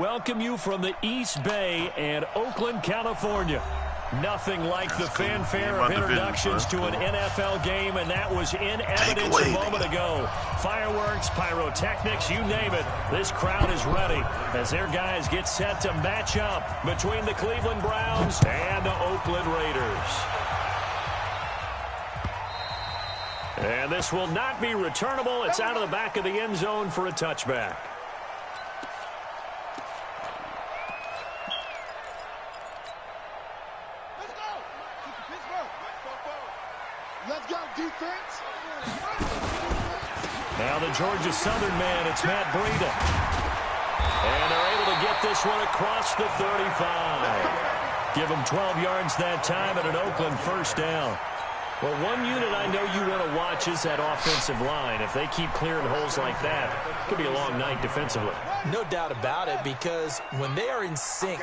welcome you from the East Bay and Oakland, California. Nothing like the fanfare of introductions to an NFL game, and that was in evidence a moment ago. Fireworks, pyrotechnics, you name it. This crowd is ready as their guys get set to match up between the Cleveland Browns and the Oakland Raiders. And this will not be returnable. It's out of the back of the end zone for a touchback. Let's go, defense. Now the Georgia Southern man, it's Matt Breida. And they're able to get this one across the 35. Give them 12 yards that time and an Oakland first down. Well, one unit I know you want to watch is that offensive line. If they keep clearing holes like that, it could be a long night defensively. No doubt about it, because when they are in sync,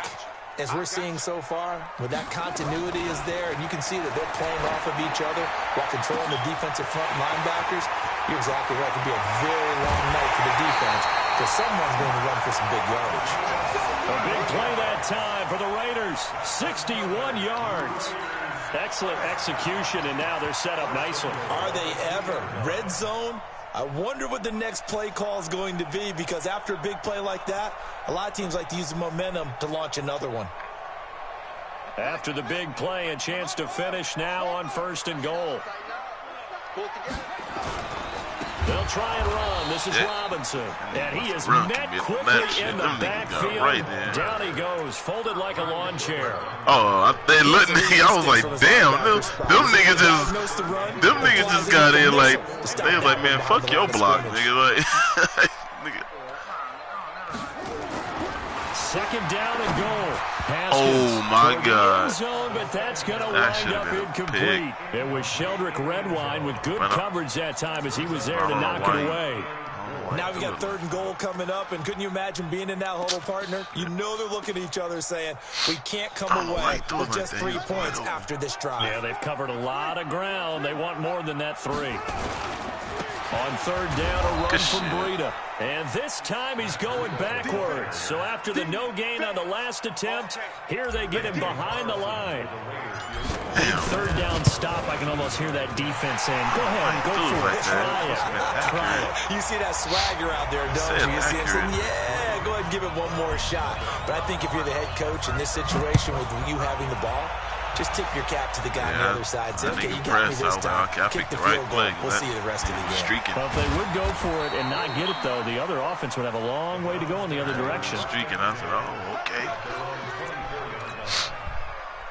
as we're seeing so far, when that continuity is there, and you can see that they're playing off of each other while controlling the defensive front linebackers, you're exactly right. It could be a very long night for the defense, because someone's going to run for some big yardage. A big play that time for the Raiders, 61 yards. Excellent execution, and now they're set up nicely. Are they ever? Red zone? I wonder what the next play call is going to be, because after a big play like that, a lot of teams like to use the momentum to launch another one. After the big play, a chance to finish now on 1st and goal. They'll try and run. This is Robinson. And he is met quickly in the backfield. Right, down he goes, folded like a lawn chair. Oh, they looked at me. I was like, damn, them niggas just got in like, they was like, man, fuck your block, nigga. Like, nigga. 2nd down and goal. Oh my God. Zone, but that's going to wind up incomplete. It was Sheldrick Redwine with good coverage that time as he was there to knock it away. Now we got 3rd and goal coming up, and couldn't you imagine being in that huddle, partner? You know they're looking at each other saying, we can't come away with just 3 points after this drive. Yeah, they've covered a lot of ground. They want more than that 3. On 3rd down, a run from Breida. And this time he's going backwards. So after the no gain on the last attempt, here they get him behind the line. 3rd down stop. I can almost hear that defense saying, go ahead, go for it. Try it. You see that swagger out there, don't you? You see him saying, yeah, go ahead and give it one more shot. But I think if you're the head coach in this situation with you having the ball, just tip your cap to the guy on the other side. Say, okay, you got me this time. Kick the field goal. We'll see you the rest of the game. Well, if they would go for it and not get it, though, the other offense would have a long way to go in the other direction. Streaking. I said, oh, okay.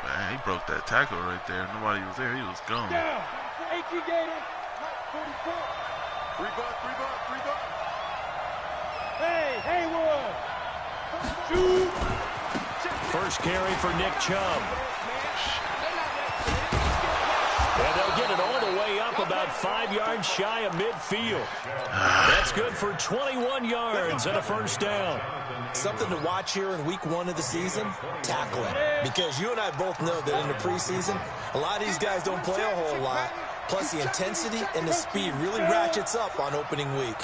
Man, he broke that tackle right there. Nobody was there. He was gone. Yeah. 18 Gator. 44. 3 buck. Hey, Haywood. Shoot. First carry for Nick Chubb. And they'll get it all the way up about 5 yards shy of midfield. That's good for 21 yards and a first down. Something to watch here in week 1 of the season, tackling. Because you and I both know that in the preseason, a lot of these guys don't play a whole lot. Plus the intensity and the speed really ratchets up on opening week.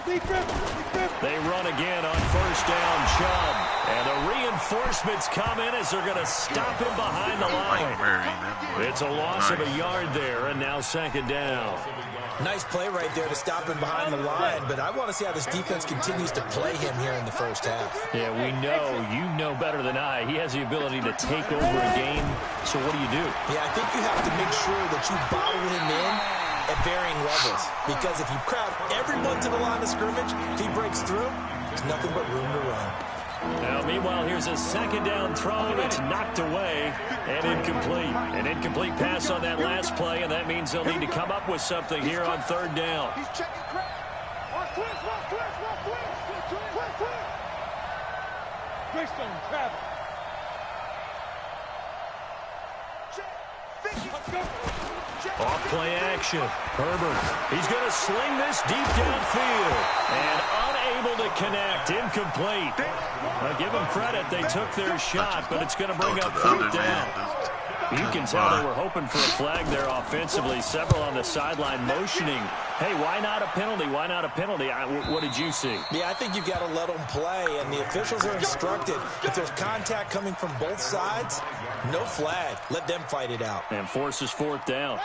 They run again on 1st down, Chubb. And the reinforcements come in as they're going to stop him behind the line. It's a loss of a yard there, and now 2nd down. Nice play right there to stop him behind the line, but I want to see how this defense continues to play him here in the first half. Yeah, we know. You know better than I. He has the ability to take over a game, so what do you do? Yeah, I think you have to make sure that you bottle him in at varying levels, because if you crowd everyone to the line of scrimmage, if he breaks through, there's nothing but room to run. Now, meanwhile, here's a 2nd down throw. It's knocked away and incomplete. An incomplete pass on that last play, and that means they'll need to come up with something here on 3rd down. He's checking crap. Watch twist. Greystone, travel. Off play action. Herbert. He's going to sling this deep downfield. And unable to connect. Incomplete. Give them credit. They took their shot, but it's going to bring up 4th down. You can tell they were hoping for a flag there offensively. Several on the sideline motioning, hey, why not a penalty? Why not a penalty? What did you see? Yeah, I think you've got to let them play, and the officials are instructed. If there's contact coming from both sides, no flag. Let them fight it out. And forces fourth down.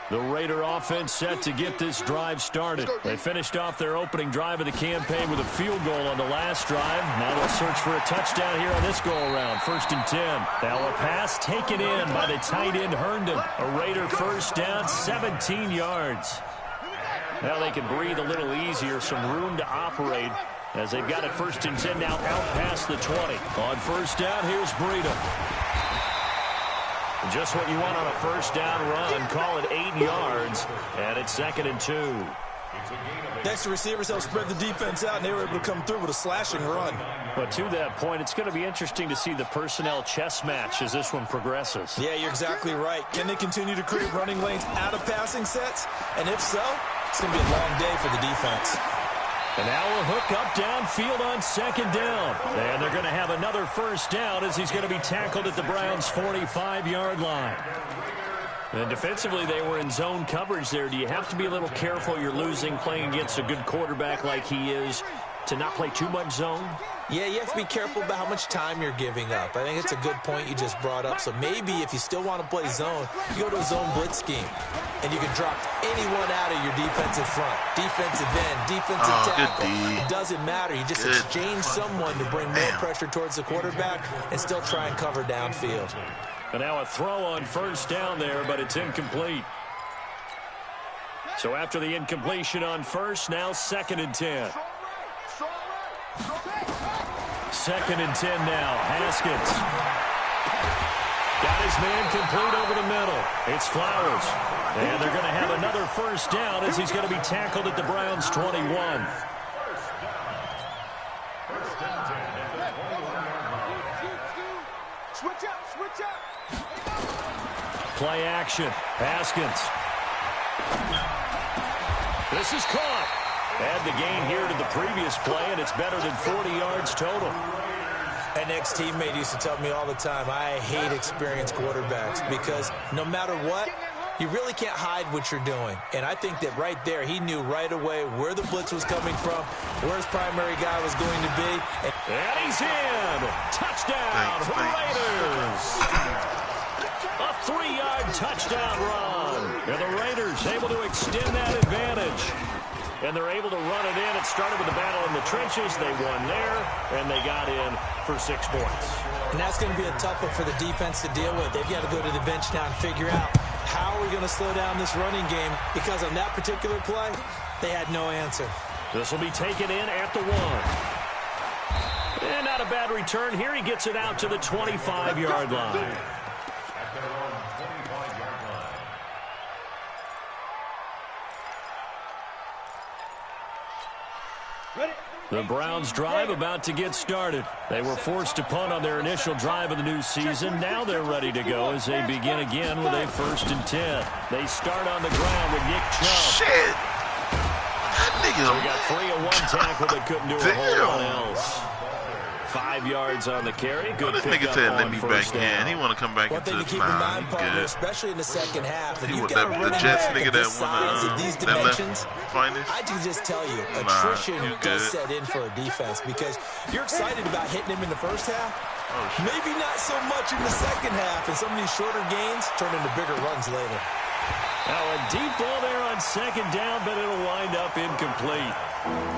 The Raider offense set to get this drive started. They finished off their opening drive of the campaign with a field goal on the last drive. Now they'll search for a touchdown here on this go-around. 1st and 10. Now a pass taken in by the tight end Herndon. A Raider first down, 17 yards. Now they can breathe a little easier, some room to operate as they've got it 1st and 10 now out past the 20. On first down, here's Breida. Just what you want on a first down run. Call it 8 yards, and it's 2nd and 2. Next to receivers, they'll spread the defense out, and they were able to come through with a slashing run. But to that point, it's going to be interesting to see the personnel chess match as this one progresses. Yeah, you're exactly right. Can they continue to create running lanes out of passing sets? And if so, it's going to be a long day for the defense. And now a hook up downfield on 2nd down. And they're going to have another first down as he's going to be tackled at the Browns' 45-yard line. And defensively, they were in zone coverage there. Do you have to be a little careful? You're losing playing against a good quarterback like he is to not play too much zone? Yeah, you have to be careful about how much time you're giving up. I think it's a good point you just brought up. So maybe if you still want to play zone, you go to a zone blitz scheme. And you can drop anyone out of your defensive front. Defensive end, defensive tackle. It doesn't matter. You just exchange someone to bring more pressure towards the quarterback and still try and cover downfield. And now a throw on first down there, but it's incomplete. So after the incompletion on first, now 2nd and 10. 2nd and 10 now. Haskins. Got his man complete over the middle. It's Flowers. And they're going to have another first down as he's going to be tackled at the Browns' 21. Switch up. Play action. Haskins. This is caught. Add the gain here to the previous play, and it's better than 40 yards total. An ex-teammate used to tell me all the time, I hate experienced quarterbacks because no matter what, you really can't hide what you're doing. And I think that right there, he knew right away where the blitz was coming from, where his primary guy was going to be. And he's in. Touchdown, Raiders. A 3-yard touchdown run. And the Raiders able to extend that advantage. And they're able to run it in. It started with a battle in the trenches. They won there, and they got in for 6 points. And that's going to be a tough one for the defense to deal with. They've got to go to the bench now and figure out how are we going to slow down this running game, because on that particular play, they had no answer. This will be taken in at the 1. And not a bad return. Here he gets it out to the 25-yard line. The Browns drive about to get started. They were forced to punt on their initial drive of the new season. Now they're ready to go as they begin again with a 1st and 10. They start on the ground with Nick Chubb. Shit! So we got 3 and 1 tackle that couldn't do a whole lot else. 5 yards on the carry. Good pick up on first down. He want to come back into the time. Especially in the second half. And you've got the Jets nigga that won these dimensions. Finest. I can just tell you, attrition does set in for a defense because you're excited about hitting him in the first half. Maybe not so much in the second half, and some of these shorter gains turn into bigger runs later. Now a deep ball there on 2nd down, but it'll wind up incomplete.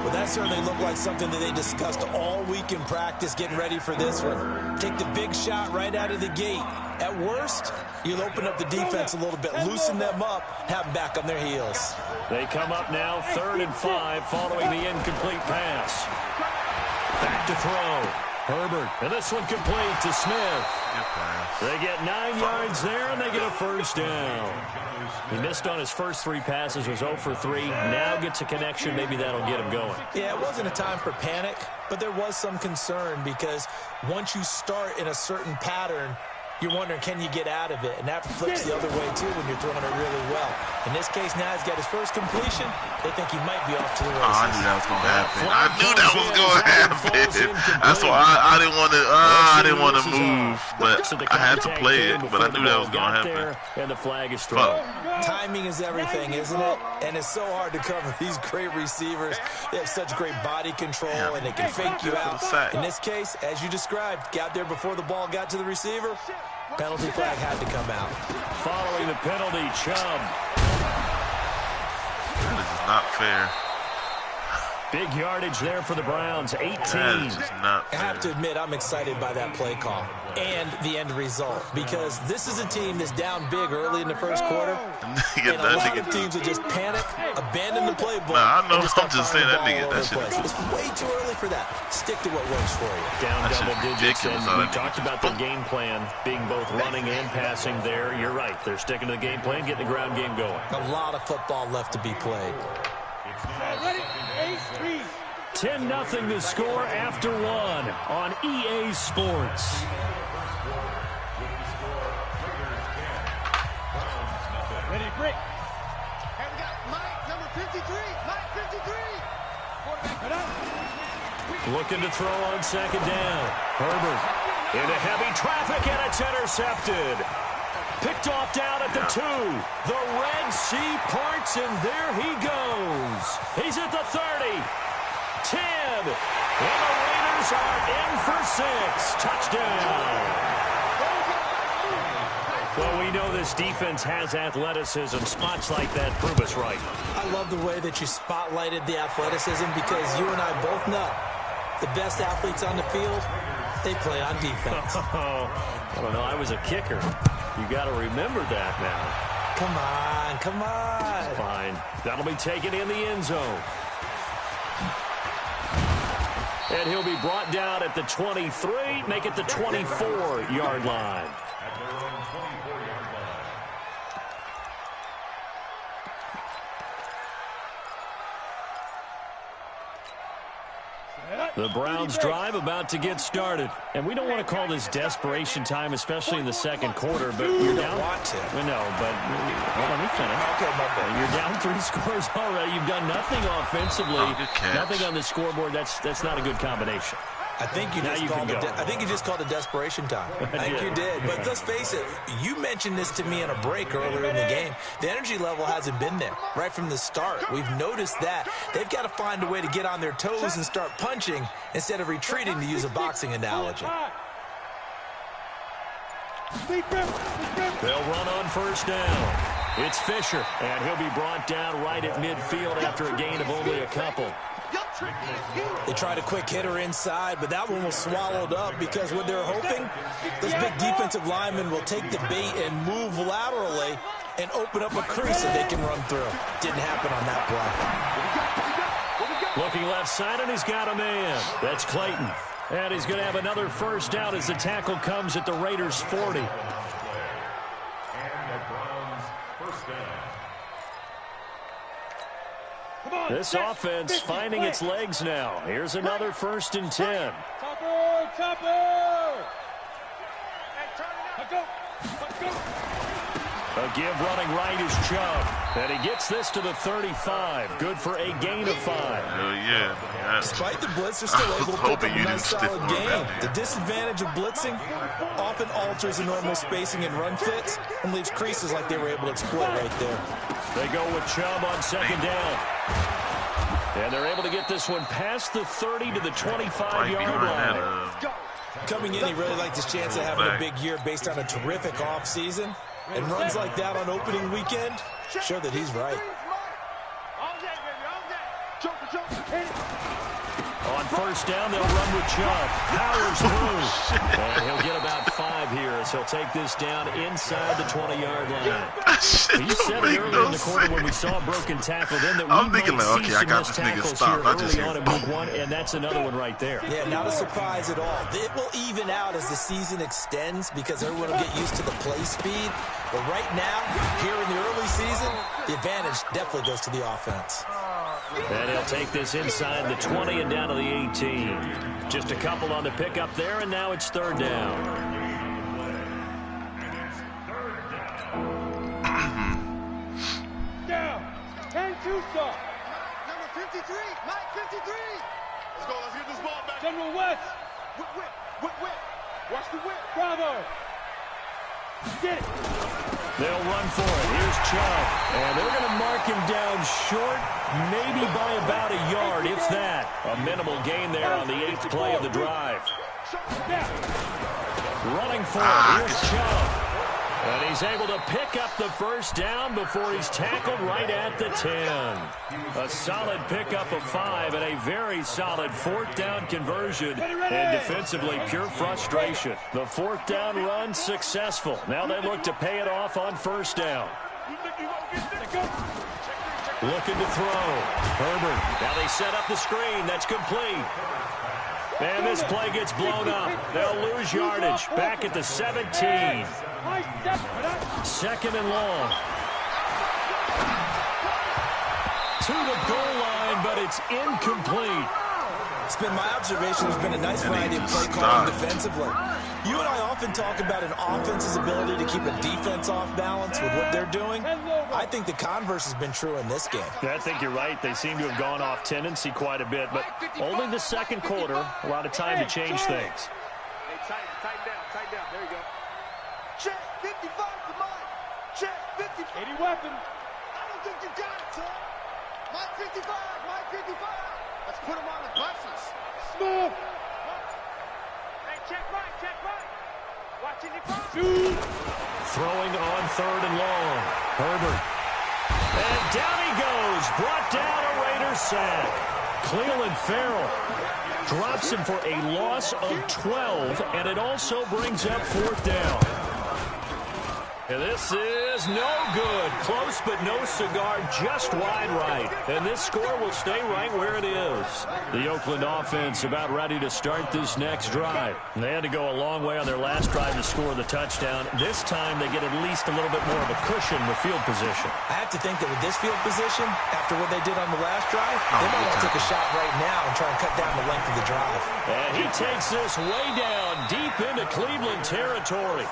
Well, that certainly looked like something that they discussed all week in practice, getting ready for this one. Take the big shot right out of the gate. At worst, you'll open up the defense a little bit, loosen them up, have them back on their heels. They come up now 3rd and 5 following the incomplete pass. Back to throw. Herbert, and this one complete to Smith. They get 9 yards there, and they get a first down. He missed on his first 3 passes, was 0 for 3. Now gets a connection. Maybe that'll get him going. Yeah, it wasn't a time for panic, but there was some concern because once you start in a certain pattern, you're wondering, can you get out of it? And that flips the other way, too, when you're throwing it really well. In this case, now he's got his first completion. They think he might be off to the races. Oh, I knew that was going to happen. I knew that was going to happen. That's why I didn't want to. I didn't want to move, but I had to play it. But I knew that was going to happen. And the flag is thrown. Timing is everything, isn't it? And it's so hard to cover these great receivers. They have such great body control, and they can fake you out. In this case, as you described, got there before the ball got to the receiver. Penalty flag had to come out. Following the penalty, Chubb. This is not fair. Big yardage there for the Browns, 18. That is just not fair. I have to admit, I'm excited by that play call and the end result, because this is a team that's down big early in the first quarter, and a lot of teams will just panic, abandon the playbook. Nah, I know. I'm just saying that nigga. That shit. It's way too early for that. Stick to what works for you. Down That double shit's digits, and ridiculous. we talked about their game plan being both running and passing there. You're right. They're sticking to the game plan, getting the ground game going. A lot of football left to be played. Ready? Ace, three. 10-0 the score after one on EA Sports. Ready, break. And we got Mike, number 53. Mike, 53. Quarterback, up. Looking to throw on second down. Herbert into heavy traffic, and it's intercepted. Picked off down at the 2. The Red Sea parts, and there he goes. He's at the 30. 10. And the Raiders are in for 6. Touchdown. Well, we know this defense has athleticism. Spots like that prove us right. I love the way that you spotlighted the athleticism, because you and I both know the best athletes on the field, they play on defense. I don't know. I was a kicker. You got to remember that now. Come on. Fine. That'll be taken in the end zone. And he'll be brought down at the 23, make it the 24-yard line. The Browns drive about to get started. And we don't want to call this desperation time, especially in the second quarter, but you're down. Want to. We know, but well, let me finish. Okay, my bad. You're down 3 scores already. You've done nothing offensively. Oh, good catch. Nothing on the scoreboard. That's not a good combination. I think you just called it desperation time. I think you did. But let's face it, you mentioned this to me in a break earlier in the game. The energy level hasn't been there right from the start. We've noticed that. They've got to find a way to get on their toes and start punching instead of retreating, to use a boxing analogy. They'll run on first down. It's Fisher, and he'll be brought down right at midfield after a gain of only a couple. They tried a quick hitter inside, but that one was swallowed up, because what they're hoping, those big defensive linemen will take the bait and move laterally and open up a crease that they can run through. Didn't happen on that play. Looking left side, and he's got a man. That's Clayton. And he's going to have another first down as the tackle comes at the Raiders' 40. This offense finding its legs now. Here's another 1st and 10. Topper! A give running right is Chubb. And he gets this to the 35. Good for a gain of 5. Hell yeah. Despite the blitz, they're still able to pick up a nice solid stiff game. arm. The disadvantage of blitzing often alters the normal spacing and run fits and leaves creases like they were able to exploit right there. They go with Chubb on second down. And they're able to get this one past the 30 to the 25-yard line. Coming in, he really liked his chance of having a big year based on a terrific offseason. And runs like that on opening weekend show that he's right. On first down, they'll run with Chubb. Powers through. And he'll get about 5 here as he'll take this down inside the 20-yard line. You said it earlier in the quarter when we saw a broken tackle then that we I'm thinking, might like, see okay, I some got missed this nigga tackles stopped. here I just early hear on in boom. week 1, and that's another one right there. Yeah, not a surprise at all. It will even out as the season extends because everyone will get used to the play speed. But right now, here in the early season, the advantage definitely goes to the offense. And he'll take this inside the 20 and down to the 18. Just a couple on the pickup there, and now it's 3rd down. 2, sir. Number 53, Mike 53. Let's go. Let's get this ball back. General West. Whip. Watch the whip. Bravo. Get it. They'll run for it. Here's Chubb. And they're going to mark him down short, maybe by about a yard, if that. A minimal gain there on the 8th play of the drive. Running for it. Here's Chubb. And he's able to pick up the first down before he's tackled right at the 10. A solid pickup of 5 and a very solid 4th down conversion. And defensively, pure frustration. The 4th down run successful. Now they look to pay it off on 1st down. Looking to throw. Herbert. Now they set up the screen. That's complete. And this play gets blown up. They'll lose yardage. Back at the 17. 2nd and long. To the goal line, but it's incomplete. It's been my observation. There's been a nice variety of play calling defensively. You and I often talk about an offense's ability to keep a defense off balance with what they're doing. I think the converse has been true in this game. Yeah, I think you're right. They seem to have gone off tendency quite a bit, but only the 2nd quarter. A lot of time to change things. Hey, tighten down. There you go. Check 55 for Mike. Check 55. 80 weapon. I don't think you got it, sir. Mike 55. Let's put him on the buses. Smooth. Hey, check right. Watching the front. Shoot. Throwing on 3rd and long. Herbert. And down he goes. Brought down a Raider sack. Cleveland Farrell drops him for a loss of 12, and it also brings up 4th down. And this is no good. Close, but no cigar, just wide right. And this score will stay right where it is. The Oakland offense about ready to start this next drive. And they had to go a long way on their last drive to score the touchdown. This time they get at least a little bit more of a cushion with field position. I have to think that with this field position, after what they did on the last drive, they might want to take a shot right now and try and cut down the length of the drive. And he takes this way down, deep into Cleveland territory.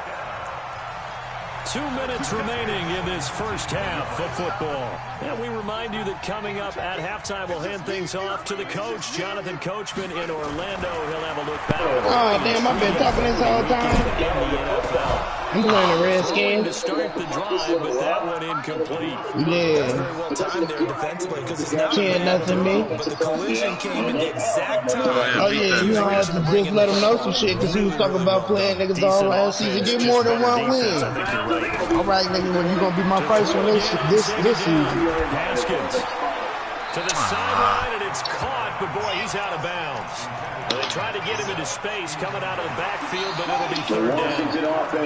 2 minutes remaining in this first half of football. And we remind you that coming up at halftime, we'll hand things off to the coach, Jonathan Coachman in Orlando. He'll have a look back. Oh, damn, I've been talking this whole time. In the NFL. I'm playing the Redskins. To start the drive, but that one incomplete. Yeah. Very well timed there defensively because it's not 10-0 me. but the collision came at the exact time. Oh, yeah, you don't have to just let him know some shit because he was talking about playing niggas all last season. Get more than one win. All right, nigga, when you going to be my first one this season. Haskins to the sideline, and it's caught, but boy, he's out of bounds. They try to get him into space coming out of the backfield, but it'll be 3rd down.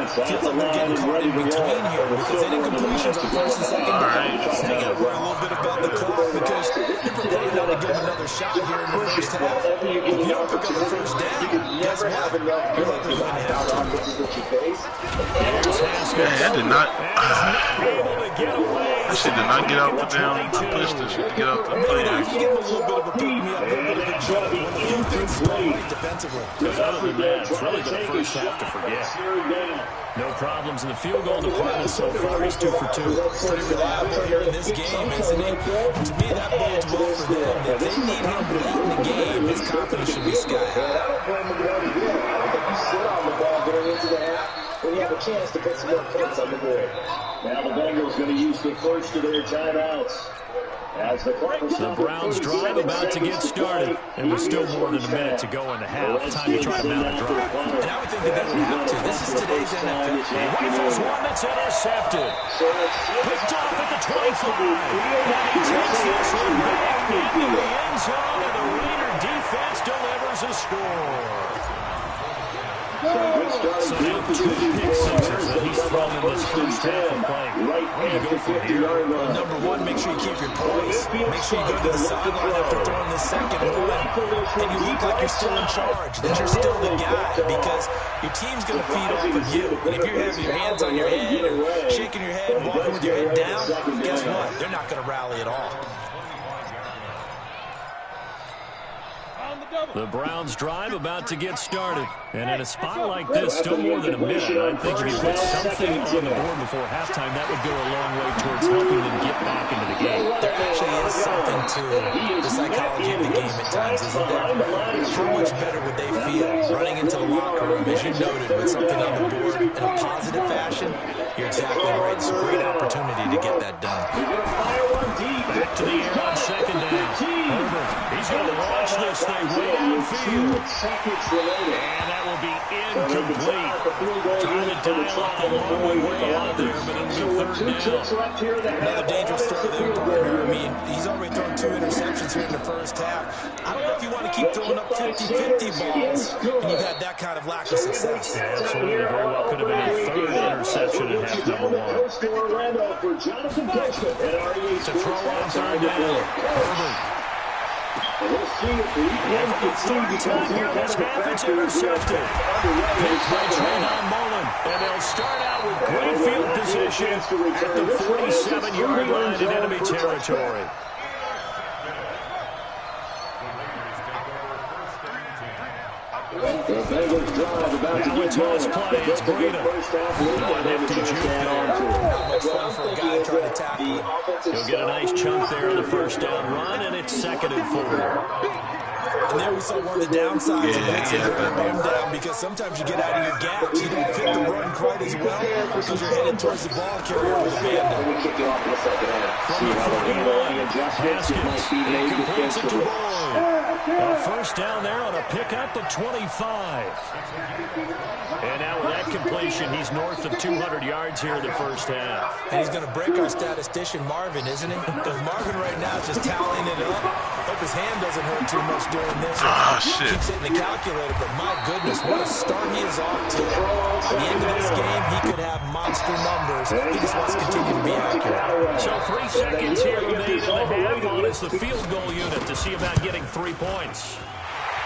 Feels like they're getting caught in between here because any completions on 1st and 2nd down. So they got to worry a little bit about the clock because you're prepared not to give them another shot here in the first half. If you don't pick up the 1st down, guess what? You're likely going to have to. That did not. That shit did not get out the damn push. That shit to get out the play. You give them a little bit of a pick-me-up, a little bit of a jump when the defense is right defensively. Because other than that, it's really been a first half to forget. No problems in the field goal department so far. He's 2 for 2. Pretty reliable here in this game, isn't he? To me, that bodes well for them. If they need him late in the game, his confidence should be sky high. When you have a chance to put some more points on the board. Now the Bengals going to use the first of their timeouts. As the Browns drive about to get started, and with still more than a minute to go in the half. Time to try to mount a drive. And I would think that they would have to. This is today's NFL. Rifles one that's intercepted. Picked off at the 25. And he takes this one back into the end zone, and the Raider defense delivers a score. So now 2 pick sixes that he's thrown in this first half of play. Where do you go from here? Well, number one, make sure you keep your poise. Make sure you go to the sideline after throwing this second one. And you look like you're still in charge, that you're still the guy, because your team's going to feed off of you. And if you're having your hands on your head or shaking your head, walking with your head down, guess what? They're not going to rally at all. On the The Browns' drive about to get started. And in a spot like this, still more than a minute, I think if you put something on the board before halftime, that would go a long way towards helping them get back into the game. There actually is something to the psychology of the game at times, isn't there? How much better would they feel running into the locker room, as you noted, with something on the board in a positive fashion? You're exactly right. It's a great opportunity to get that done. Back to the air on second down. Herbert, he's going to launch this thing way downfield. And that will be incomplete. Trying to dial up the long way out there, but it'll be third down. Another dangerous throw there, partner. I mean, he's already thrown 2 interceptions here in the first half. I don't know if you want to keep throwing up 50-50 balls when you've had that kind of lack of success. Yeah, absolutely. Very well could have been a third interception in half number 1. To throw on third down. Herbert. Third time here, this half it's intercepted. Picked by Trayvon Mullen. And they'll start out with great field position at the 47-yard line in enemy territory. Now a toss play. It's Breida. Lefty juke there. Not much fun for a guy trying to tackle him. He'll get a nice chunk there on the first down run, and it's 2nd and 4. And there we saw one of the downsides of that run down, because sometimes you get out of your gaps. You don't fit the run quite as well because you're headed towards the ball carrier with a band. From the 41, Haskins. He completes it to Boyd. A first down there on a pickup of 25. And now with that completion, he's north of 200 yards here in the first half. And he's going to break our statistician, Marvin, isn't he? Because Marvin right now is just tallying it up. Hope his hand doesn't hurt too much doing this. Shit. Keeps hitting the calculator, but my goodness, what a start he is off to. At the end of this game, he could have monster numbers. He just wants to continue to be accurate. So 3 seconds here remaining in the half on is the field goal unit to see about getting 3 points.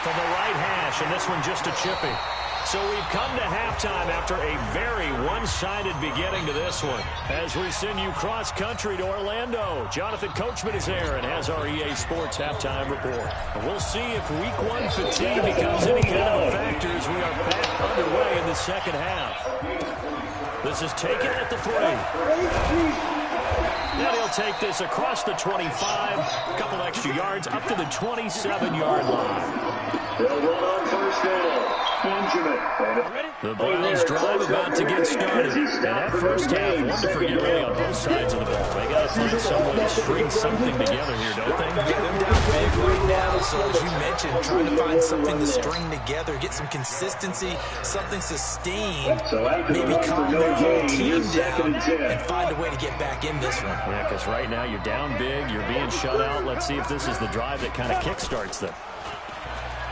From the right hash, and this one just a chippy. So we've come to halftime after a very one-sided beginning to this one. As we send you cross-country to Orlando, Jonathan Coachman is there and has our EA Sports halftime report. And we'll see if Week 1 fatigue becomes any kind of a factor as we are back underway in the second half. This is taken at the 3. Then he'll take this across the 25, a couple extra yards, up to the 27-yard line. They'll run on first down. Benjamin. The Browns drive about to get started. And that first half, one to forget really on both sides of the ball. They got to find some way to string something together here, don't they? Yeah, they're down big right now. So as you mentioned, trying to find something to string together, get some consistency, something sustained, maybe calm their whole team down and find a way to get back in this one. Yeah, because right now you're down big, you're being shut out. Let's see if this is the drive that kind of kickstarts them.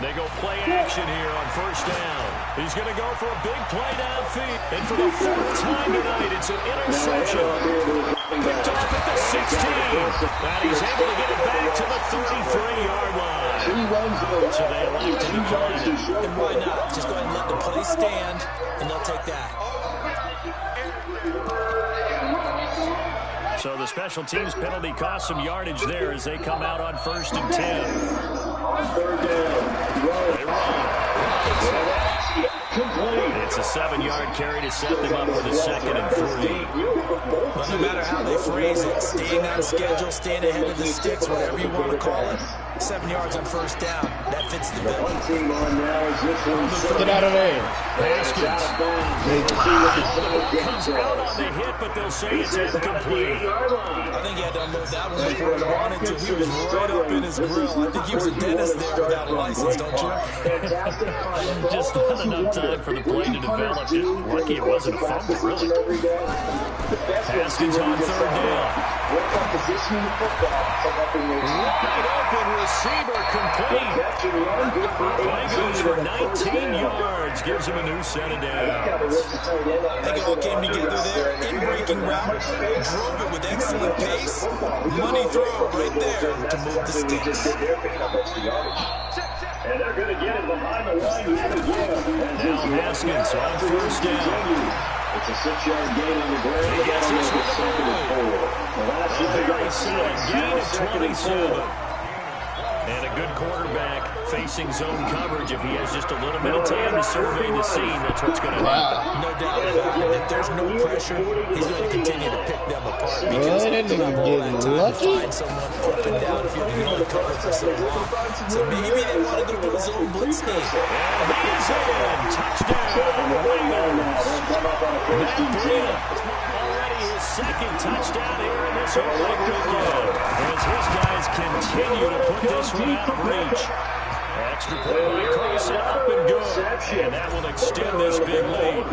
They go play action here on first down. He's going to go for a big play downfield. And for the 4th time tonight, it's an interception. Picked off at the 16. And he's able to get it back to the 33-yard line. So they elect to decline it. And why not? Just go ahead and let the play stand, and they'll take that. So the special teams penalty cost some yardage there as they come out on 1st and 10. They run. It's a 7-yard carry to set them up with a 2nd and 3. But no matter how they phrase it, staying on schedule, staying ahead of the sticks, whatever you want to call it, 7 yards on first down, that fits the bill. Get out of there. Haskins. Comes out on the hit, but they'll say it's incomplete. I think he had to unload that one before he wanted to. He was right up in his grill. I think he was a dentist there without a license, don't you? Just not enough time for the play to develop. Just lucky it wasn't a fumble, really. Haskins on 3rd down. Wide open receiver complete. Play goes for 19 yards. Gives him a new set of downs. I think it all came together there. In-breaking route. Drove it with excellent pace. Money throw right there to move the sticks. And they're going to get it behind the line yet again. Now Haskins on first down. It's a 6-yard gain on the ground. He gets this with a very solid gain of 27. And a good quarterback facing zone coverage. If he has just a little bit of time to survey the scene, that's what's going to happen. No doubt about it. If there's no pressure, he's going to continue to pick them apart because he'll have all that time to find someone up and down if you can only cover for so long. So maybe they want to go to a zone blitz scheme. And he's in. Touchdown, Raiders. Matt Breida, already his second touchdown here in this opening weekend, as his guys continue to put this one out of reach. Extra point by Carson, up and good, and that will extend this big lead.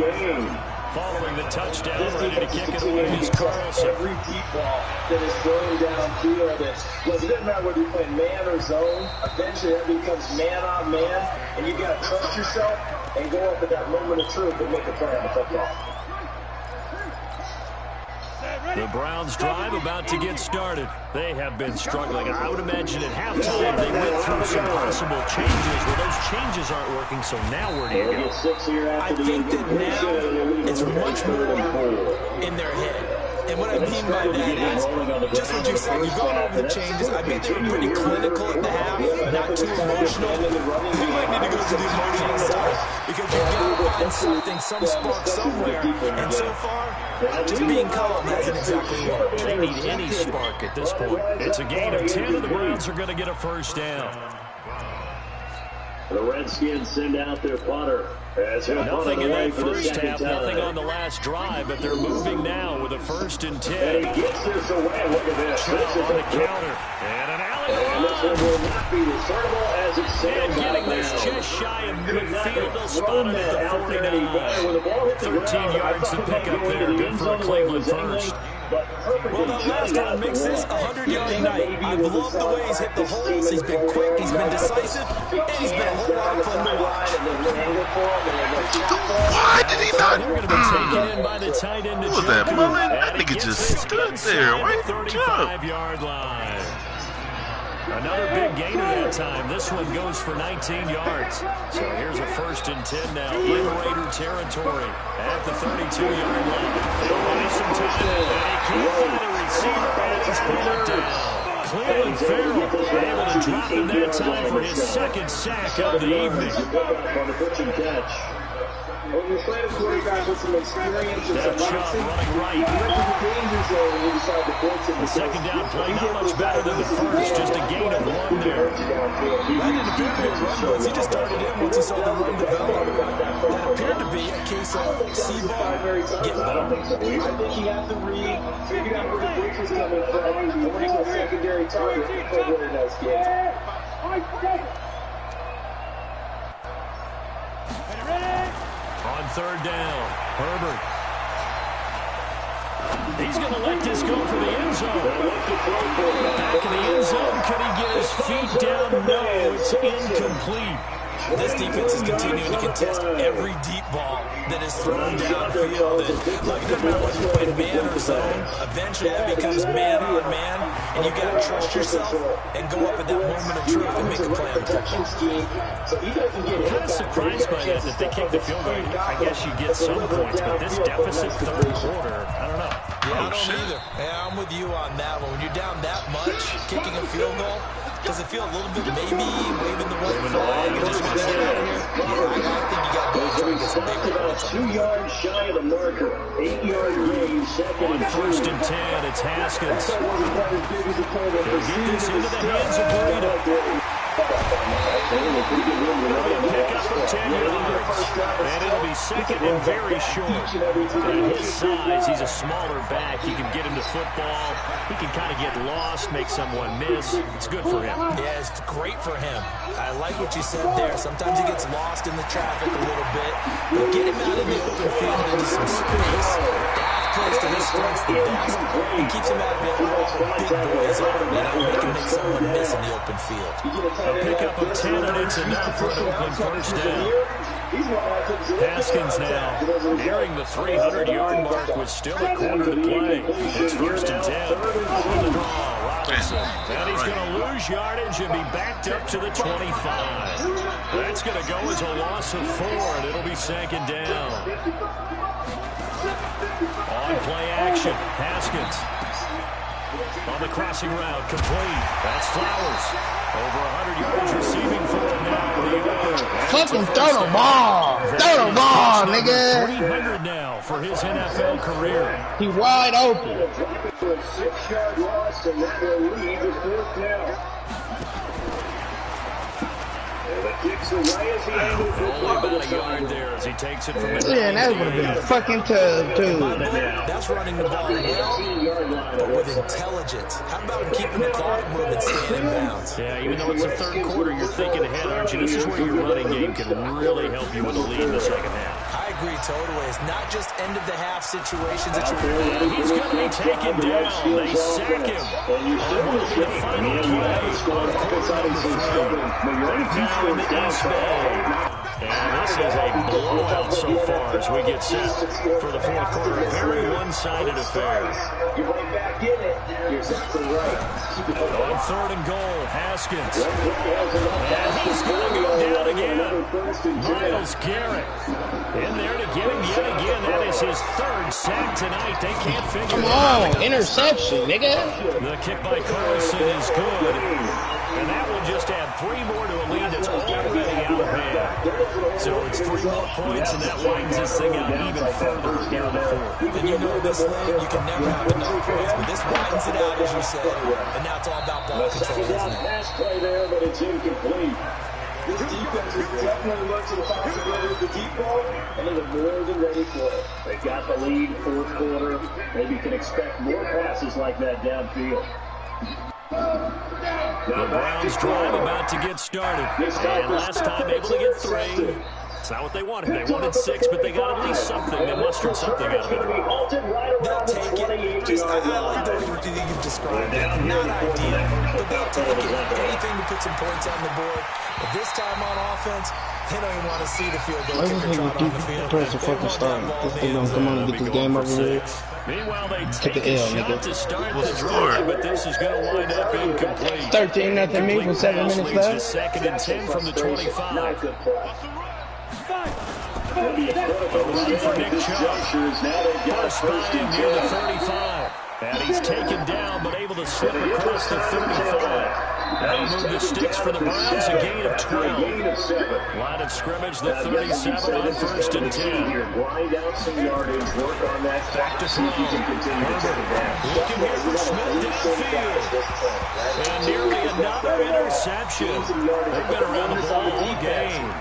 Following the touchdown, ready to kick it away is Carlson. Every deep ball that is thrown downfield, it doesn't matter whether you're playing man or zone. Eventually, that becomes man on man, and you got to trust yourself and go up at that moment of truth and make a play on the football. The Browns drive about to get started. They have been struggling. I would imagine at halftime they went through some possible changes. Well, those changes aren't working, so now where do you go? I think that now it's much more in their head. And what I mean by that is, just what you said, you've gone over the changes. I bet they were pretty clinical at the half, not too emotional. You might need to go to the emotional side because you've got to find something, some spark somewhere. And so far, just being calm hasn't exactly worked. They need any spark at this point. It's a gain of 10, and the Browns are going to get a first down. The Redskins send out their punter. Nothing in that first half, nothing on the last drive, but they're moving now with a 1st and 10. He gets this away. Look at this. On the counter. And an alley And this one will not be returnable as it's and getting this just shy of midfield. They'll spot it at the 49. 13 yards to pick up there. Good for a Cleveland first. Well, that last one makes this a 100-yard night. I love the way he's hit the holes. He's been quick, he's been decisive, and he's been a whole lot of fun to watch. Why did he not? They're going to be taken in by the tight end. What was that, Mullen? That nigga just stood there. Why didn't he jump? 35-yard line. Another big gainer that time. This one goes for 19 yards. So here's a 1st and 10 now in Raider territory at the 32-yard line. They'll buy some time, and he can't find a receiver, and he's brought down. Cleveland Farrell able to drop him that time for his 2nd sack of the evening. When you're playing a quarterback with some experience and That some shot legacy, running right. you went to the danger zone when you decide to blitz him. The 2nd down play not much better than the first, just a gain of 1 there. That didn't appear to be a run blitz. He just started in once he saw the run develop. That appeared to be a case of see ball, get ball. I think he had to read, figured out where the blitz was coming from, and when he's a secondary target, he played really nice games. On 3rd down, Herbert. He's going to let this go for the end zone. Back in the end zone, can he get his feet down? No, it's incomplete. This defense is continuing to contest every deep ball that is thrown downfield. And look, it doesn't matter whether you're playing man or zone. Eventually, that becomes man on man, and you got to trust yourself and go up at that moment of truth and make a play on the football. I'm kind of surprised by that they kicked the field goal. I guess you get some points, but this deficit 3rd quarter, I don't know. Yeah, I don't either. Yeah, I'm with you on that one. When you're down that much, kicking a field goal, does it feel a little bit maybe waving the white flag and just want to get out of here? Yeah, I think you got to go try and get some bigger points. 2 yards shy of the marker. 8-yard gain. On 1st and 10, it's Haskins. They'll get this into the hands of Breida. Pick up for 10 yards, and it'll be 2nd and very short. At his size, he's a smaller back. He can get into football. He can kind of get lost, make someone miss. It's good for him. Yeah, it's great for him. I like what you said there. Sometimes he gets lost in the traffic a little bit, but get him out in the open field into some space. Close to his strengths the best. It keeps him out of it. Big boys are, make him make someone miss in the open field. A pickup of 10, and it's enough for an Oakland 1st down. Haskins now nearing the 300-yard mark with still a quarter to play. It's 1st and 10. On the draw, Robinson. And he's going to lose yardage and be backed up to the 25. That's going to go as a loss of 4, and it'll be 2nd down. On play action, Haskins. On the crossing route, complete. That's Flowers. Over 100 yards receiving for him now. Fucking throw the ball. Throw the ball, nigga. 300 now for his NFL career. He wide open. For a 6-yard loss, and that will lead to 4th down. And the kicks away as he angles the Only about a yard there as he takes it from the Yeah, that would have been fucking tough, too. That's running the ball well, but with intelligence. How about keeping the clock moving, staying in bounds? Yeah, even though it's the third quarter, you're thinking ahead, aren't you? This is where your running game can really help you with a lead in the second half. I agree totally. It's not just end-of-the-half situations that you're He's going to be taken down. They sack him. The final play of quarter number 3. Now in the East Bay. And this is a blowout so far as we get set for the fourth quarter. A very one-sided affair. You're right back in it. You're exactly right. On 3rd and goal, Haskins. And he's going to go down again. Myles Garrett in there to get him yet again. That is his 3rd sack tonight. They can't figure Come it out. on, interception, nigga. The kick by Carlson is good. And that will just add 3 more to a lead that's already out of hand. So it's 3 more points, and that widens this thing out even further here in the 4th. And you know this league, you can never have enough points, but this widens it out, as you said, and now it's all about ball control, isn't it? Pass play there, but it's incomplete. This defense is definitely looks at the possibility of the deep ball, and they're more than ready for it. They got the lead, 4th quarter. Maybe you can expect more passes like that downfield. The Browns drive about to get started. And last time able to get 3. It's not what they wanted. They wanted 6, but they got at least something. They mustered something out of it. They'll take it. Just, I like the way you've described it. Not ideal, but they'll take it. Anything to put some points on the board. But this time on offense, they don't even want to see the field goal kicker trot on the field. Press the fucking start. They gonna come on and get this game over with. Meanwhile, they Take take the a L, shot nigga. to start the drive, but this is going to wind up incomplete. 13-0 me with 7 Pass minutes leads to left. 2nd and 10 from the 25. A run for Nick Chubb. First by him near the 35. And he's taken down, but able to slip across the 35. That'll move the sticks for the Browns, a gain of 12. Line of scrimmage, the 37 on 1st and 10. Grind out some yardage, work on that. Back to throw. Herbert looking here for Smith downfield. And nearly another interception. They've been around the ball all game.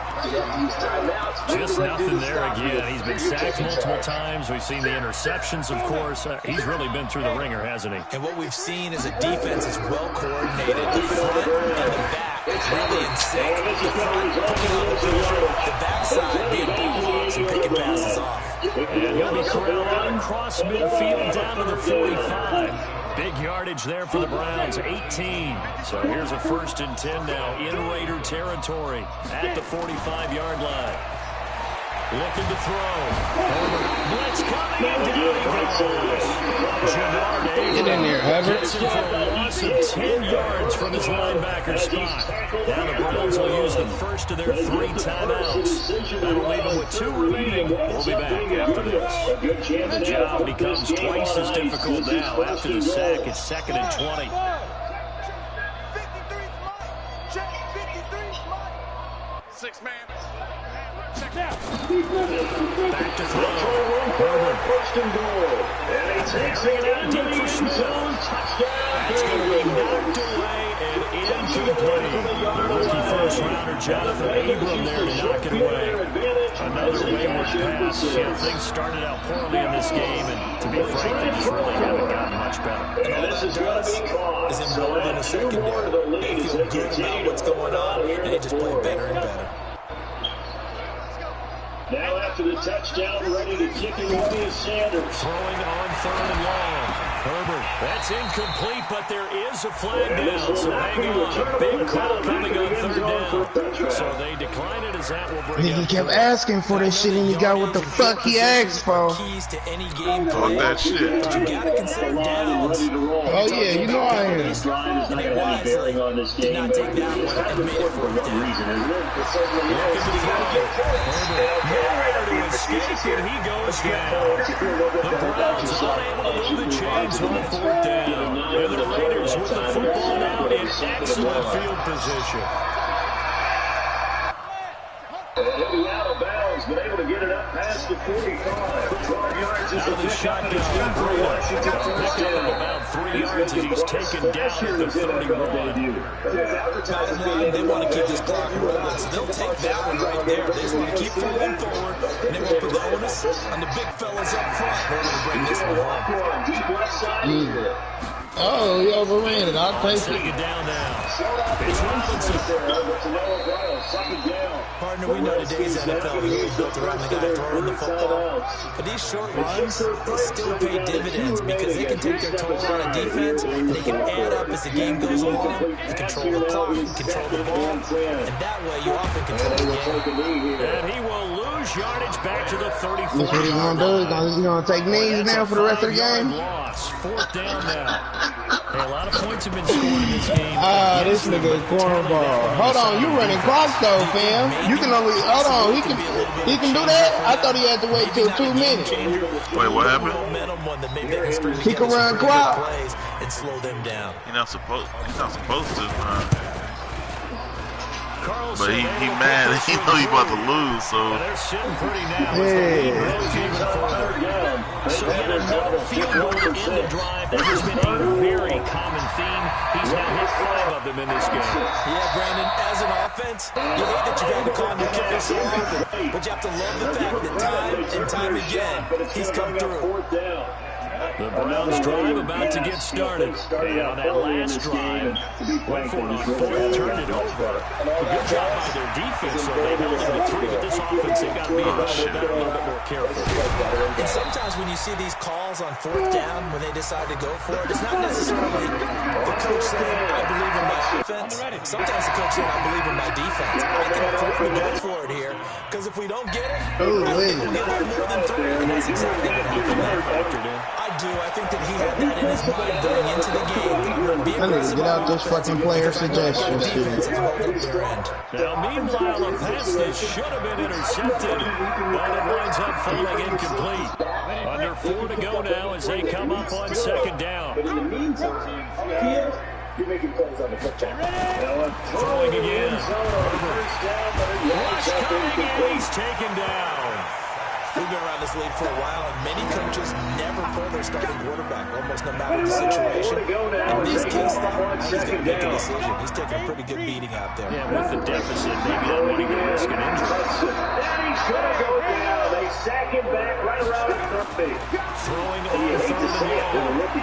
Just nothing there again. He's been sacked multiple times. We've seen the interceptions, of course. He's really been through the ringer, hasn't he? And what we've seen is a defense that's well coordinated. The front and the back really in sync. The front picking up the pressure, the backside being ball hawks and picking passes off. And he'll be corralled out across midfield down to the 45. Big yardage there for the Browns, 18. So here's a 1st and 10 now in Raider territory at the 45-yard line. Looking to throw. Blitz coming, and down he goes. Get in there, Herbert. Gets him for a loss of 10 yards from his linebacker spot. Now the Browns will use the first of their 3 timeouts. That'll leave them with 2 remaining. We'll be back after this. The job becomes twice as difficult now. After the sack, it's 2nd and 20. 6-man. Back to throw. Herbert. 1st and goal. And he takes it out Deep for Smith. That's going to be knocked away and incomplete. The rookie first-rounder Jonathan Abram there to knock it away. Another wayward pass. Yeah, things started out poorly in this game, and to be frank, they just really haven't gotten much better. And all that does is embolden the secondary. They feel good about what's going on, and they just play better and better. Now after the touchdown, ready to kick it away is Sanders. Throwing on 3rd and long. Herbert, that's incomplete, but there is a flag down, so hang on. A big call coming on 3rd down. So they decline it as that will bring He kept asking for this shit, and he got what the fuck he asked for. Keys to any game Talk that shit. but you gotta consider downs. Oh, yeah, you know I am. This drive is not going to have any bearing on this game. Did not take that one and made it for a down. Reason, isn't it? It certainly is. You got to get points. Nowhere to his mistake, and he goes down. The Browns unable to move the chains on 4th down. And the Raiders with the football now in excellent field position. He'll be out of bounds, but able to get it up past the 45. 12 yards is the shotgun. Pick up about 3 yards as he's taken down at the 31. Bottom line, they want to keep this clock rolling, so they'll take that one right there. They just want to keep moving forward, and they want to put the onus on the big fellas up front in order to bring this one home. deep left side. Oh, he overran it. I'll take Take it. it down now. It's Robinson. Partner, we know today's NFL is really built around the guy throwing the football. But these short runs, they still pay dividends because they can take their toll on a defense and they can add up as the game goes along. You control the clock, you control the ball, and that way you often control the game. And he will lose yardage back to the 34. That's what he's going to do. He's going to take knees now for the rest of the game. Loss. 4th down now. Hey, a lot of points have been scored in this game. This nigga is cornerball. Hold on, you running clock though, fam. You can only hold on. He can do that. I thought he had to wait till 2 minutes. Wait, what happened? He can run clock and slow them down. He's not supposed to. But he mad. He know he about to lose, so. They're sitting pretty now. So yet another field goal to end the drive. That has been a very common theme. He's now hit 5 of them in this game. Yeah, Brandon, as an offense, you hate that you've had to call him your kicker so often, but you have to love the fact that time and time again, he's come through. The Browns drive about to get started. And on that last drive, went for it on 4th, turned it over. A good job by their defense, so they held them to 3. But this offense, they've got to be a little bit more careful. And sometimes when you see these calls on 4th down, when they decide to go for it, it's not necessarily the coach saying, I believe in my offense. Sometimes the coach saying, I believe in my defense. I can afford to go for it here, because if we don't get it, I think we'll get a little more than 3. And that's exactly what happened there. Factored in. I do. I think that he had that in his mind going into the game. I'm going to be aggressive. Get out this fucking player suggestions. Now, meanwhile, a pass that should have been intercepted, but it winds up falling incomplete. Under 4 to go now as they come up on 2nd down. But in the meantime, you're making plays on the football. Throwing again. Rush coming, and he's taken down. We've been around this league for a while, and many coaches never pull their starting quarterback, almost no matter the situation. In this case, though, he's going to make a decision. He's taking a pretty good beating out there. Yeah, with the deficit, maybe not wanting to risk an injury. And he's going to go down. They sack him back right around the 30. Throwing on 3rd and long.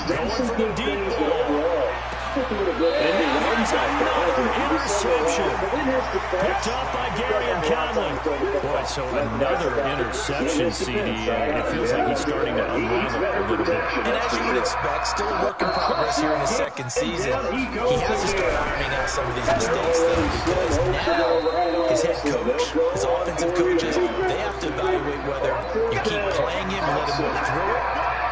Going for the deep ball. And here's another interception. Picked up by Gary and Conley. Boy, so another interception, CD. It feels like he's starting to unravel a little bit. And as you would expect, still a work in progress here in his 2nd season. He has to start ironing out some of these mistakes, though, because now his head coach, his offensive coaches, they have to evaluate whether you keep playing him and let him work through it,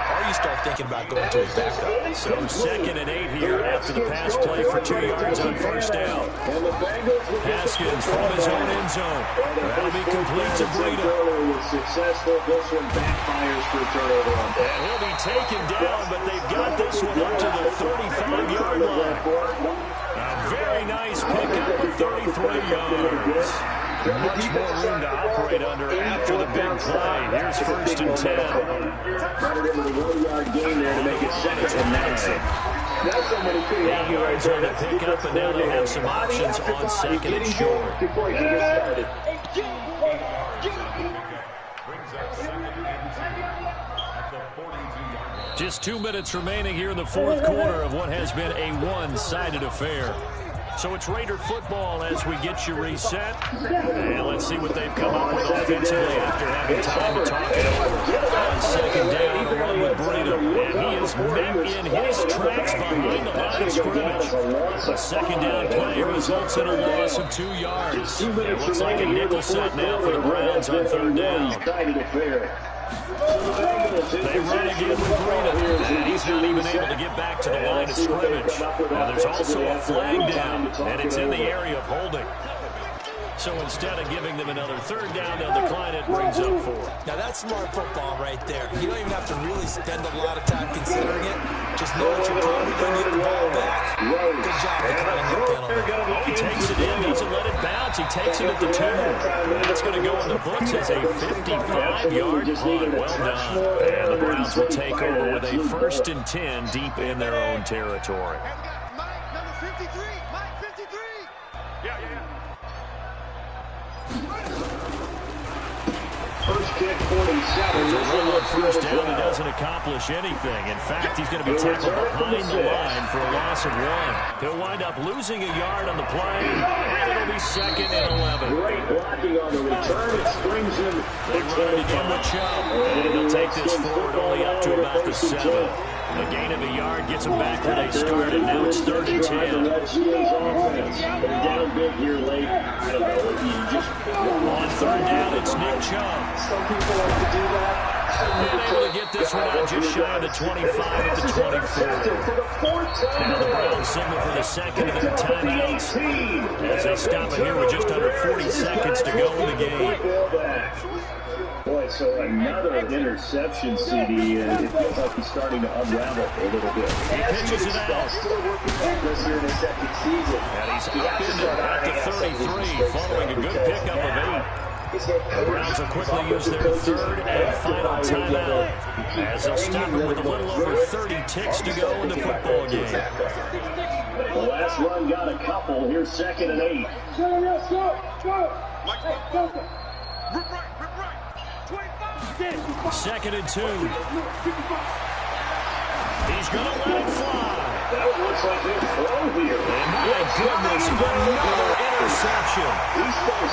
or you start thinking about going to his backup. So 2nd and 8 here after the pass play for 2 yards on 1st down. Haskins from his own end zone. That'll be complete to Breida. Successful. This one backfires for a turnover on that. And he'll be taken down, but they've got this one up to the 35-yard line. A very nice pickup of 33 yards. Much more room to operate under after the big play. Here's 1st and 10. Running into the 1-yard gain there to make it 2nd and 9. That's somebody pretty happy right Trying there. to pick up, and now they'll have some options on 2nd and short. Before he can get started. Just 2 minutes remaining here in the 4th quarter of what has been a one-sided affair. So it's Raider football as we get you reset. And let's see what they've come up with offensively after having time to talk it over. On 2nd down, a run with Breida. And he is met in his tracks behind the line of scrimmage. A 2nd down play results in a loss of 2 yards. It looks like a nickel set now for the Browns on 3rd down. They run again with Breida, and he's not even able to get back to the line of scrimmage. Now there's also a flag down, and it's in the area of holding. So instead of giving them another third down, they'll decline it, brings up 4. Now that's smart football right there. You don't even have to really spend a lot of time considering it. Just know that you're probably going to get the ball back. Good job declining that penalty. He takes it in, doesn't let it bounce. He takes it at the 2. That's going to go in the books as a 55-yard punt. Well done. And the Browns will take over with a 1st and 10 deep in their own territory. Mike, number 53. Mike, 53. Yeah. First kick, 47. There's a run on 1st down. He doesn't accomplish anything. In fact, he's going to be tackled behind the line for a loss of 1. He'll wind up losing a yard on the play, and it'll be 2nd and 11. Great blocking on the return. It springs him. They run it again with Chubb, and he'll take this forward only up to about the 7. A gain of a yard gets them back where they started. Now it's 3rd and 10. They're down big here late. I don't know. On 3rd down, it's Nick Chubb. Some people like to do that. And able to get this one out just shy of the 25 at the 24. Now the Browns signal for the 2nd of their timeouts as they stop it here with just under 40 seconds to go in the game. Boy, so another interception, CD. It feels like he's starting to unravel a little bit. He pitches it out. Still working progress here in his 2nd season. And he's up into at the 33 following a good pickup of 8. The Browns will quickly use their 3rd and final timeout as they'll stop it with a little over 30 ticks to go in the football game. The last run got a couple. Here's 2nd and 8. Second and 2. He's going to let it fly. That looks like they're thrown here. And my goodness, another interception.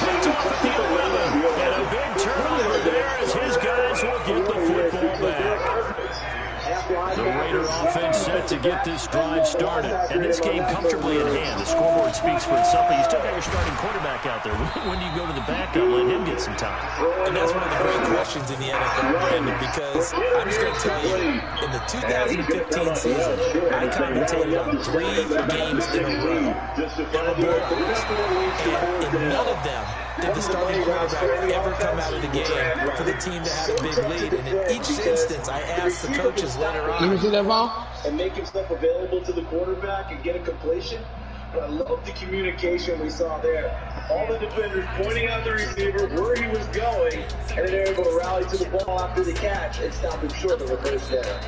Picked off the 11. And a big turnover there as his guys will get the football back. The Raider offense set to get this drive started. And this game comfortably in hand. The scoreboard speaks for itself, but you still got your starting quarterback out there. When do you go to the backup, let him get some time? And that's one of the great questions in the NFL, Brandon, because I'm just going to tell you, in the 2015 season, I commentated on 3 games in a row. And in none of them did the starting quarterback ever come out of the game for the team that had a big lead. And in each instance, I asked the coaches later on. You see that ball? And make himself available to the quarterback and get a completion. But I love the communication we saw there. All the defenders pointing out the receiver where he was going, and then they're able to rally to the ball after the catch and stop him short of the first down.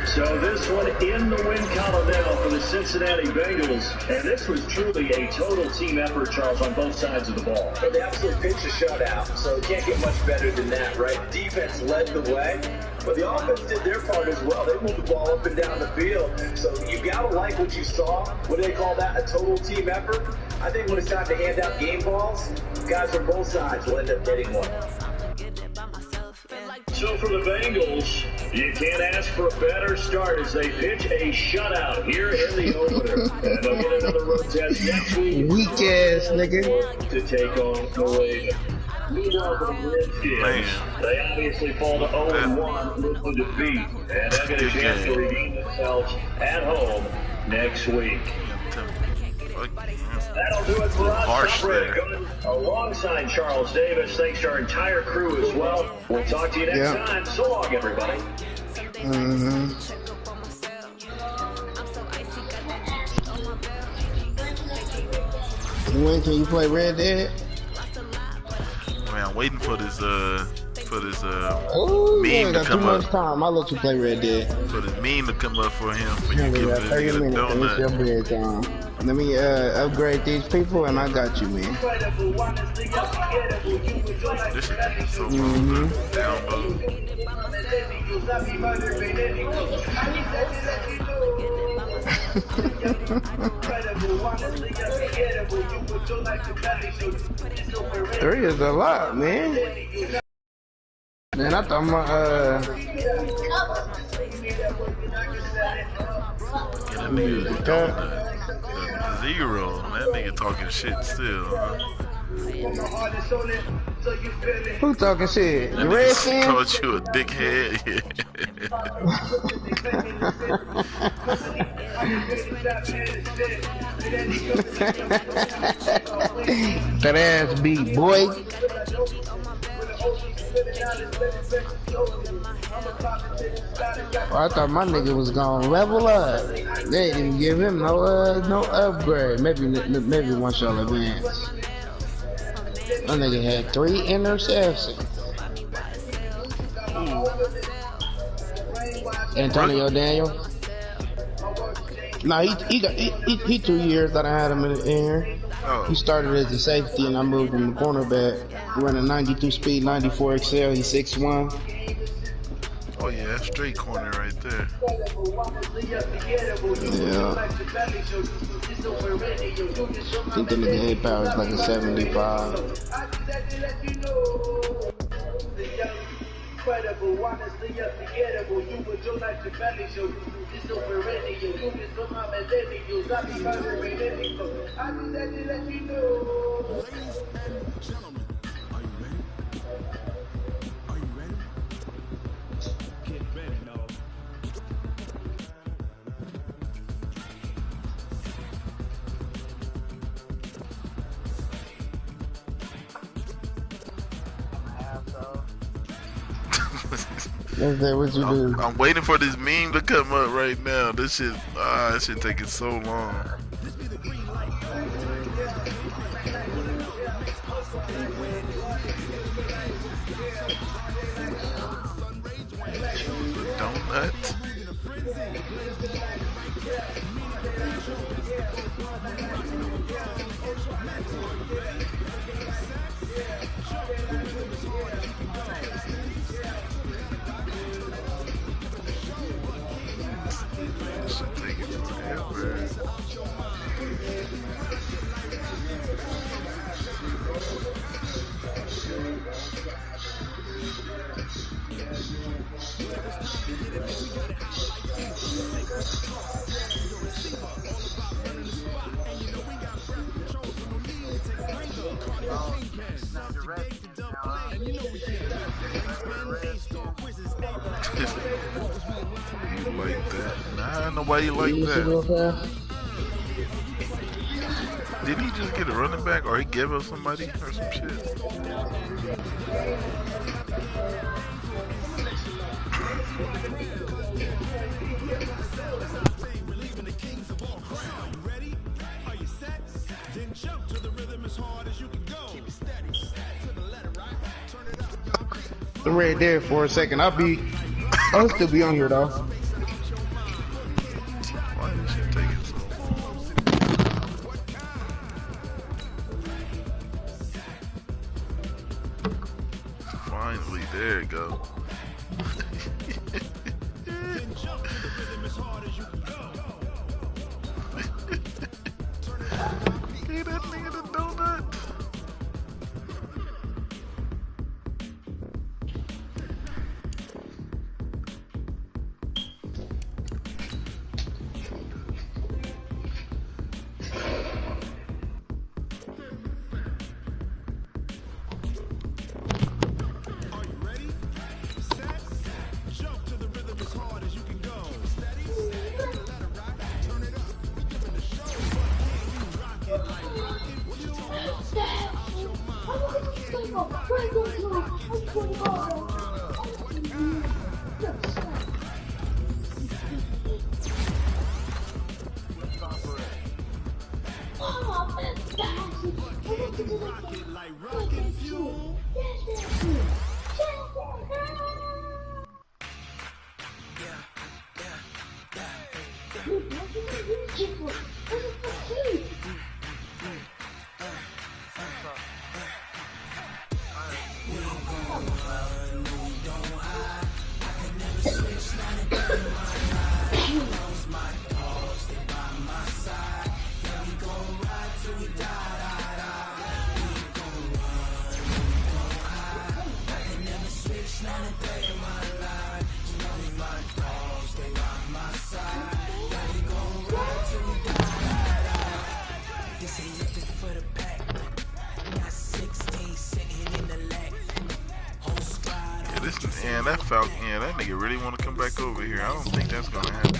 So this one in the win column now for the Cincinnati Bengals. And this was truly a total team effort, Charles, on both sides of the ball. And they absolutely pitched a shutout, so it can't get much better than that, right? Defense led the way, but the offense did their part as well. They moved the ball up and down the field. So you got to like what you saw. What do they call that? A total team effort? I think when it's time to hand out game balls, guys from both sides will end up getting one. So for the Bengals, you can't ask for a better start as they pitch a shutout here in the opener. And they'll get another road test next week. Weak ass nigga. To take on the Ravens. Meanwhile, for the Redskins, they obviously fall to 0-1 with the defeat. And they'll get a chance to redeem themselves at home next week. That'll do it for us. Alongside Charles Davis, thanks to our entire crew as well. We'll talk to you next time. So long, everybody. When can you play Red Dead? Man, I'm waiting for this Oh, meme to got come too much up. time. I'll let you play Red Dead. For this meme to come up for him. For you Yeah, to get 30 a minutes. It's your donut. bedtime. Let me upgrade these people, and I got you, man. This is so download. Three is a lot, man. Man, I thought my Get a nigga a donut. 0. That nigga talking shit still, huh? who talking shit? The That nigga Redskins? called you a dickhead. That ass beat, boy. Oh, I thought my nigga was gonna level up. They didn't give him no upgrade. Maybe one shot advance. My nigga had 3 interceptions. Antonio Daniel. Nah, he 2 years that I had him in here. Oh. He started as a safety and I moved him to cornerback. Running 92 speed, 94 XL. He's 6'1". Oh yeah, straight corner right there. Yeah. I think the nigga head power is like a 75. Incredible, honestly unforgettable. You would do like the belly show. This over ready. You do this for my millennials. I be murdering anything. I do that to let you know. Ladies and gentlemen, are you ready? Are you ready? Get ready, no. What you do? I'm waiting for this meme to come up right now. This shit, this shit taking so long. Donut. You like that? Nah, nobody like that. Did he just get a running back, or he give us somebody, or some shit? I'm right there for a second. I'll still be on here though. Why did she take it so long? Finally, there it goes. Get that nigga the donut. Man, that Falcon, yeah, that nigga really want to come back over here. I don't think that's gonna happen.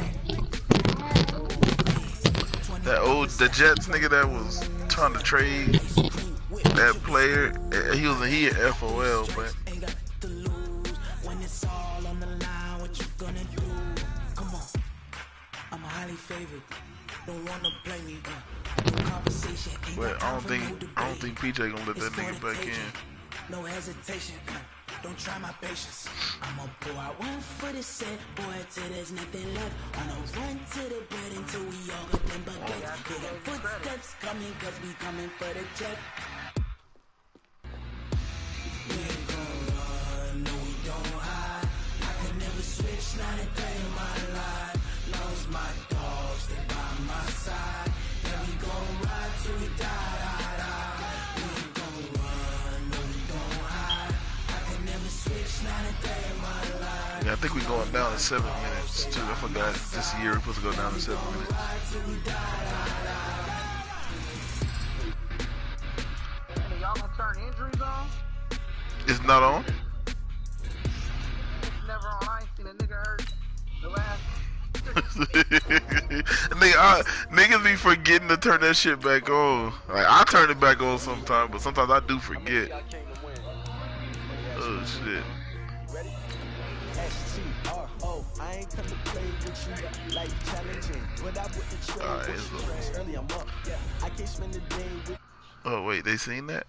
The Jets nigga that was trying to trade that player, he at FOL, but I don't think PJ gonna let that nigga back in. No hesitation, don't try my patience. I'ma pour out one for the set, boy, till there's nothing left. On a run to the bed until we all got them baguettes. Hear the footsteps coming, cause we coming for the jet. We ain't gon' run, no we don't hide. I can never switch, not a day in my life. Lost my dogs, they by my side. And we gon' ride till we die. Yeah, I think we're going down in 7 minutes too. I forgot this year we're supposed to go down in 7 minutes. Y'all gonna turn injuries on? It's not on? It's never on. I ain't seen a nigga hurt the last. Niggas be forgetting to turn that shit back on. Like, I turn it back on sometimes, but sometimes I do forget. Oh shit. Alright, oh wait, they seen that?